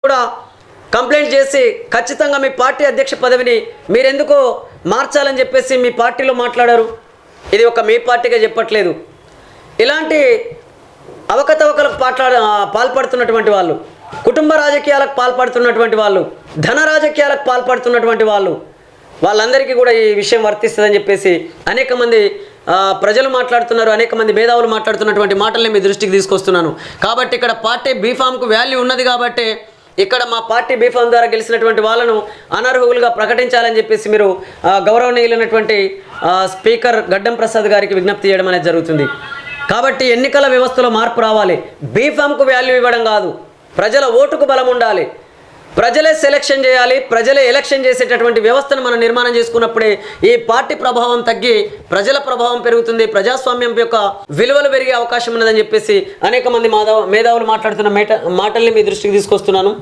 కూడా కంప్లైంట్ చేసి ఖచ్చితంగా మీ పార్టీ అధ్యక్ష పదవిని మీరెందుకు మార్చాలని చెప్పేసి మీ పార్టీలో మాట్లాడారు. ఇది ఒక మీ పార్టీగా చెప్పట్లేదు. ఇలాంటి అవకతవకలకు పాల్పడుతున్నటువంటి వాళ్ళు, కుటుంబ రాజకీయాలకు పాల్పడుతున్నటువంటి వాళ్ళు, ధన రాజకీయాలకు పాల్పడుతున్నటువంటి వాళ్ళందరికీ కూడా ఈ విషయం వర్తిస్తుందని చెప్పేసి అనేక మంది ప్రజలు మాట్లాడుతున్నారు, అనేక మంది మేధావులు మాట్లాడుతున్నటువంటి మాటల్ని మీ దృష్టికి తీసుకొస్తున్నాను. కాబట్టి ఇక్కడ పార్టీ బీఫామ్కు వాల్యూ ఉన్నది కాబట్టి ఇక్కడ మా పార్టీ బీఫామ్ ద్వారా గెలిచినటువంటి వాళ్ళను అనర్హులుగా ప్రకటించాలని చెప్పేసి మీరు గౌరవనీయులైనటువంటి స్పీకర్ గడ్డం ప్రసాద్ గారికి విజ్ఞప్తి చేయడం అనేది జరుగుతుంది. కాబట్టి ఎన్నికల వ్యవస్థలో మార్పు రావాలి. బీఫామ్కు వాల్యూ ఇవ్వడం కాదు, ప్రజల ఓటుకు బలం ఉండాలి. ప్రజలే సెలక్షన్ చేయాలి. ప్రజలే ఎలక్షన్ చేసేటటువంటి వ్యవస్థను మనం నిర్మాణం చేసుకున్నప్పుడే ఈ పార్టీ ప్రభావం తగ్గి ప్రజల ప్రభావం పెరుగుతుంది, ప్రజాస్వామ్యం యొక్క విలువలు పెరిగే అవకాశం ఉన్నదని చెప్పేసి అనేక మంది మేధావులు మాట్లాడుతున్న మాటల్ని మీ దృష్టికి తీసుకొస్తున్నాను.